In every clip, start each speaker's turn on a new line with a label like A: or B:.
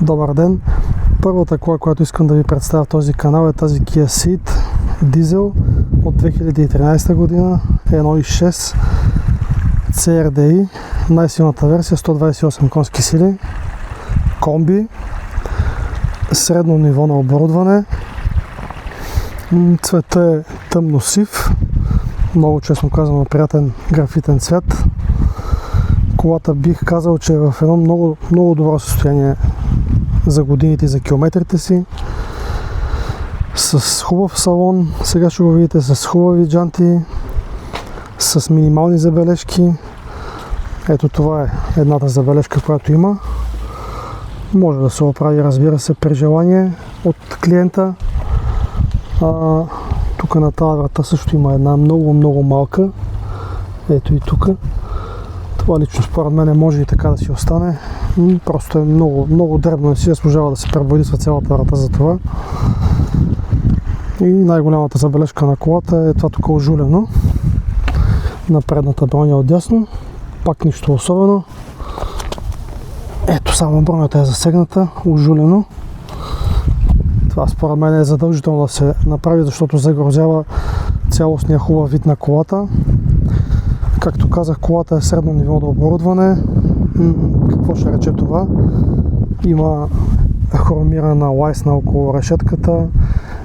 A: Добър ден! Първата кола, която искам да ви представя в този канал е тази Kia Ceed дизел от 2013 година, 1.6 CRDI, най-силната версия, 128 конски сили, комби, средно ниво на оборудване. Цветът е тъмно сив, много честно казано приятен графитен цвят. Колата бих казал, че е в едно много добро състояние за годините и за километрите си. С хубав салон, сега ще го видите с хубави джанти, с минимални забележки. Ето това е едната забележка, която има. Може да се оправи, разбира се, при желание от клиента. Тук на тази врата също има една много малка. Ето и тук. Това лично според мен може и така да си остане. Просто е много дребно, не си заслужава да се пребодисва цялата врата за това. И най-голямата забележка на колата е това тук ожулено. На предната броня отдясно. Пак нищо особено. Ето само бронята е засегната, ожулено. Това според мен е задължително да се направи, защото загрозява цялостния хубав вид на колата. Както казах, колата е средно ниво на оборудване. Какво ще рече това? Има хромирана лайсна около решетката,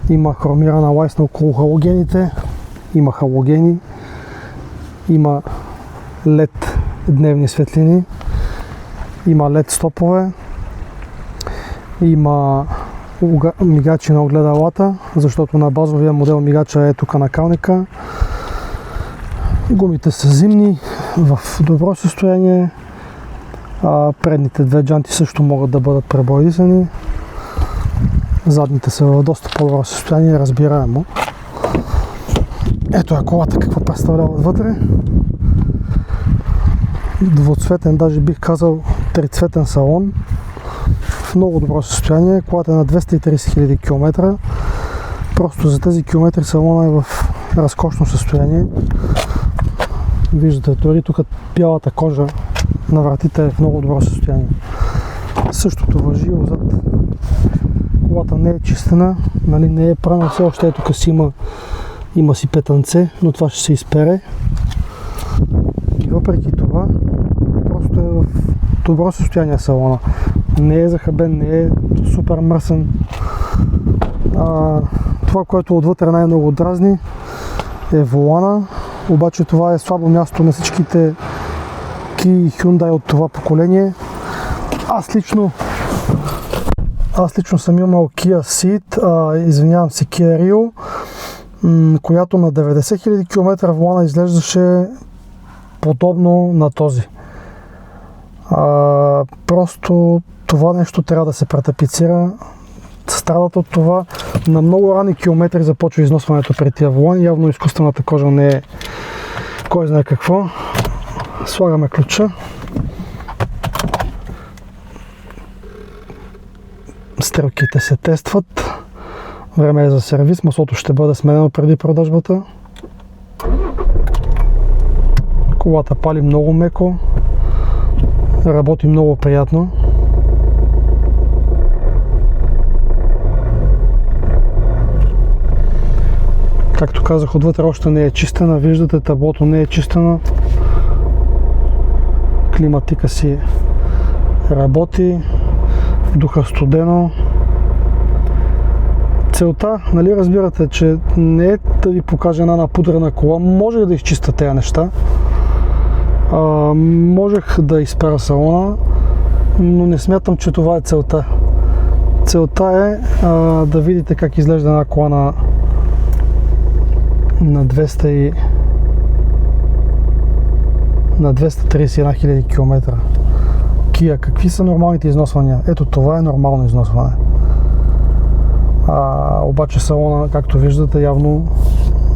A: има хромирана лайсна около халогените, има халогени, има LED дневни светлини, има LED стопове, има мигачи на огледалата, защото на базовия модел мигача е тук накалника. Гумите са зимни, в добро състояние. Предните две джанти също могат да бъдат пребоядисани. Задните са в доста по-добро състояние, разбираемо. Ето е колата какво представлява отвътре. Двуцветен, даже бих казал трицветен салон. В много добро състояние. Колата е на 230 000 км. Просто за тези километри салона е в разкошно състояние. Виждате, дори тук бялата кожа на вратите е в много добро състояние. Същото важи отзад. Колата не е чистена, не е прана все още. Тук си има си петънце, но това ще се изпере. И въпреки това, просто е в добро състояние салона. Не е захабен, не е супер мръсен. Това, което отвътре най-много дразни, е волана. Обаче това е слабо място на всичките Kia и Hyundai от това поколение. Аз лично съм имал Kia Ceed, извинявам се, Kia Rio, която на 90 000 км волана изглеждаше подобно на този. Просто това нещо трябва да се претапицира. Страдат от това. На много ранни километри започва износването при тия волани. Явно изкуствената кожа не е кой знае какво. Слагаме ключа. Стрелките се тестват. Време е за сервис. Маслото ще бъде сменено преди продажбата. Колата пали много меко. Работи много приятно. Както казах, отвътре още не е чистена. Виждате, таблото не е чистено. Климатика си работи. Духа студено. Целта, нали разбирате, че не е да ви покажа една напудрена кола. Можех да изчистя тези неща. Можех да изпера салона, но не смятам, че това е целта. Целта е да видите как изглежда една кола на 231 000 км. Kia, какви са нормалните износвания? Ето това е нормално износване. Обаче салона, както виждате, явно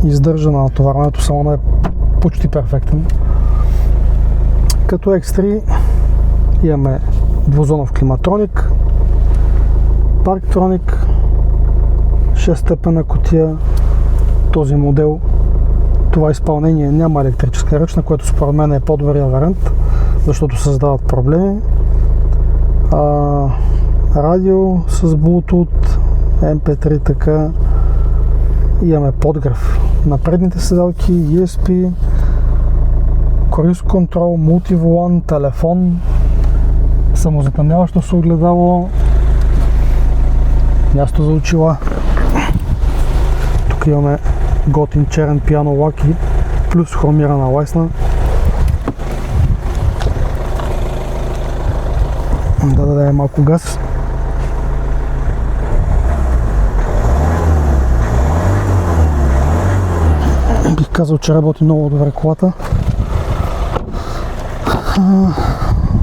A: издържа на натоварването. Салона е почти перфектен. Като X3 имаме двузонов климатроник, парктроник, 6-степенна кутия. Този модел, това изпълнение няма електрическа ръчна, което според мен е по-добрия вариант, защото създават проблеми. радио с Bluetooth, MP3 така. Имаме подгрев на предните седалки, ESP, Cruise Control, мултиволан, телефон, самозатъмняващо се огледало, място за очила. Тук имаме готин черен пиано лак и плюс хромирана лайсна. Да дадем малко газ. Бих казал, че работи много добре колата.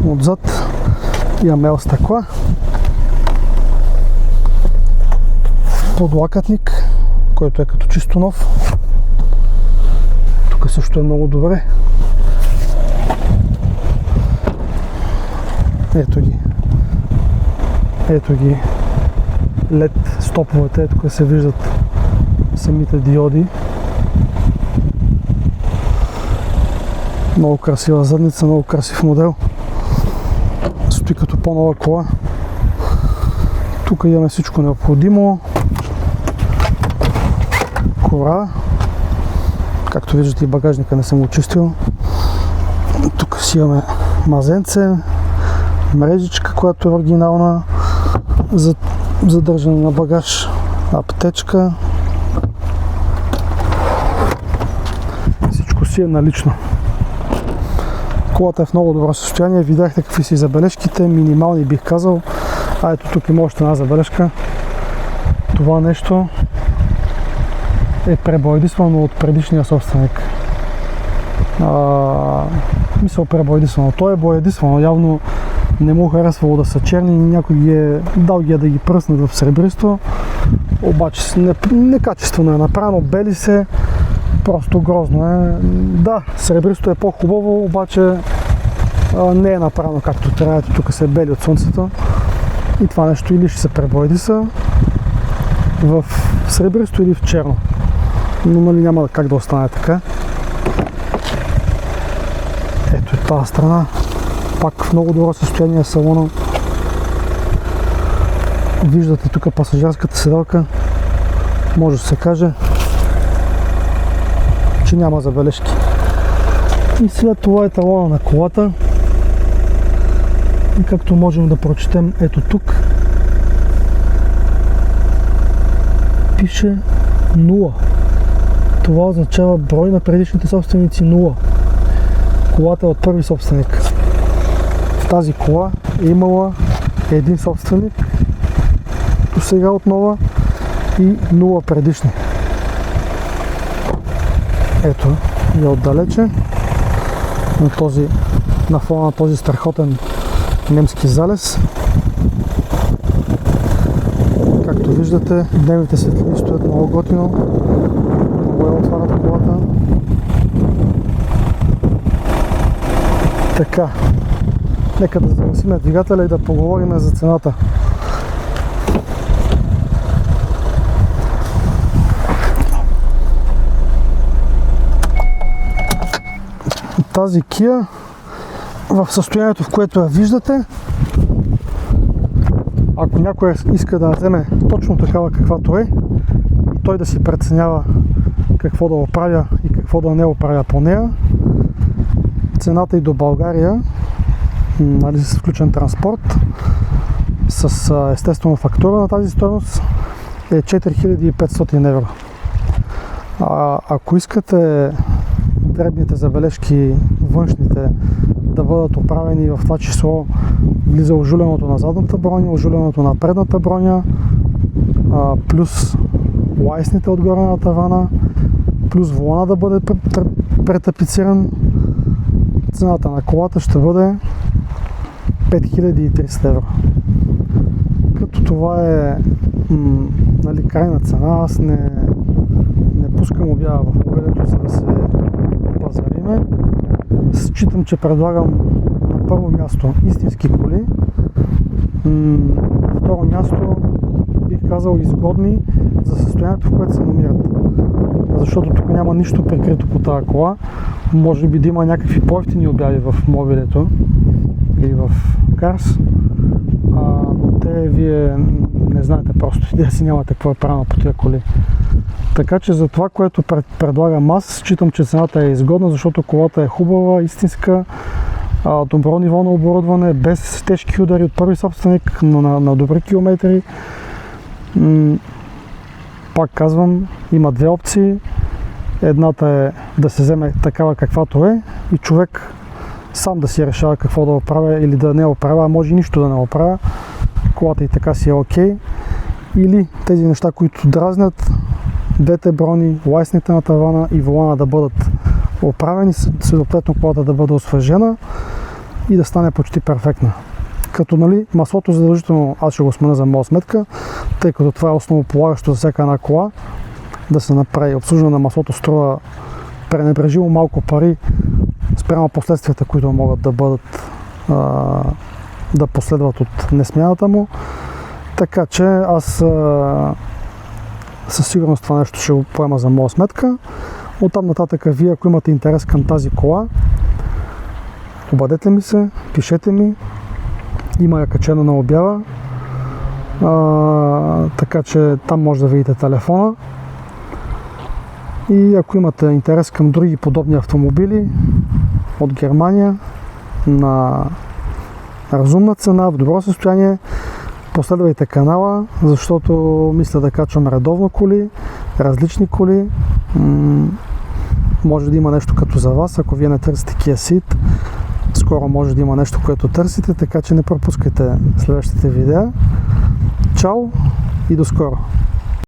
A: Отзад имаме L стъкла, подлакътник, който е като чисто нов. Тук също е много добре. Ето ги LED стоповете, тук се виждат самите диоди. Много красива задница, много красив модел. Стои като по-нова кола. Тук имаме всичко необходимо. Кора. Както виждате, и багажника не съм го чистил. Тук си имаме мазенце, мрежичка, която е оригинална за задържане на багаж, аптечка. Всичко си е налично. Колата е в много добро състояние. Видяхте какви са и забележките, минимални бих казал. А ето тук има още една забележка. Това нещо е пребоядисвано от предишния собственик. Мисля, пребоядисвано. То е боядисвано. Явно не му харесвало да са черни. Някой ги е дал да ги пръснат в сребристо. Обаче некачествено е направено. Бели се. Просто грозно е. Да, сребристо е по-хубаво, обаче не е направено както трябва. Тук се бели от слънцето. И това нещо или ще се пребоядиса в сребристо или в черно. Но нали няма как да остане така. Ето и тази страна. Пак в много добро състояние салона. Виждате тук пасажирската седалка. Може да се каже, че няма забележки. И след това е талона на колата. И както можем да прочетем, ето тук пише 0. Това означава брой на предишните собственици 0. Колата е от първи собственик. В тази кола е имала един собственик, до сега отново, и 0 предишни. Ето и отдалече на фона на този страхотен немски залез. Както виждате, дневните светлини стоят много готино. Много е отварят колата. Така, нека да загасим двигателя и да поговорим за цената. Тази Kia в състоянието, в което я виждате, ако някой иска да вземе точно такава каквато е, и той да си преценява какво да оправя и какво да не оправя по нея, цената и до България, нали, с включен транспорт, с естествено фактура на тази стойност, е 4500 евро. Ако искате дребните забележки, външните, да бъдат оправени, в това число влиза ожуленото на задната броня, ожуленото на предната броня, плюс лайсните отгоре на тавана, плюс волана да бъде претапициран, цената на колата ще бъде 5300 евро. Като това е нали, крайна цена, аз не пускам обява в мобилето, за да се пазариме. Считам, че предлагам на първо място истински коли, на второ място бих казал изгодни за състоянието, в което се намират. Защото тук няма нищо прикрито по тази кола. Може би да има някакви по-евтини обяви в мобилето или в Cars, но те вие не знаете просто идея си нямате какво е правилно по тия коли. Така че за това, което предлагам аз, считам, че цената е изгодна, защото колата е хубава, истинска, добро ниво на оборудване, без тежки удари от първи собственик, но на добри километри. Пак казвам, има две опции. Едната е да се вземе такава каквато е и човек сам да си решава какво да оправя или да не оправя, а може и нищо да не оправя. Колата и така си е окей. Или тези неща, които дразнят, двете брони, лайсните на тавана и волана да бъдат оправени, съответно колата да бъде освежена и да стане почти перфектна. Като маслото задължително аз ще го сменя за моя сметка, тъй като това е основополагащо за всяка една кола. Да се направи обслужване на маслото струва пренебрежимо малко пари спрямо последствията, които могат да бъдат да последват от несмяната му. Така че аз със сигурност това нещо ще го поема за моя сметка. Оттам нататък вие, ако имате интерес към тази кола, обадете ми се, пишете ми. Има я качена на обява, така че там може да видите телефона. И ако имате интерес към други подобни автомобили от Германия на разумна цена, в добро състояние, последвайте канала, защото мисля да качвам редовно коли, различни коли. Може да има нещо като за вас, ако вие не търсите Kia Ceed. Скоро може да има нещо, което търсите, така че не пропускайте следващите видеа. Чао и до скоро!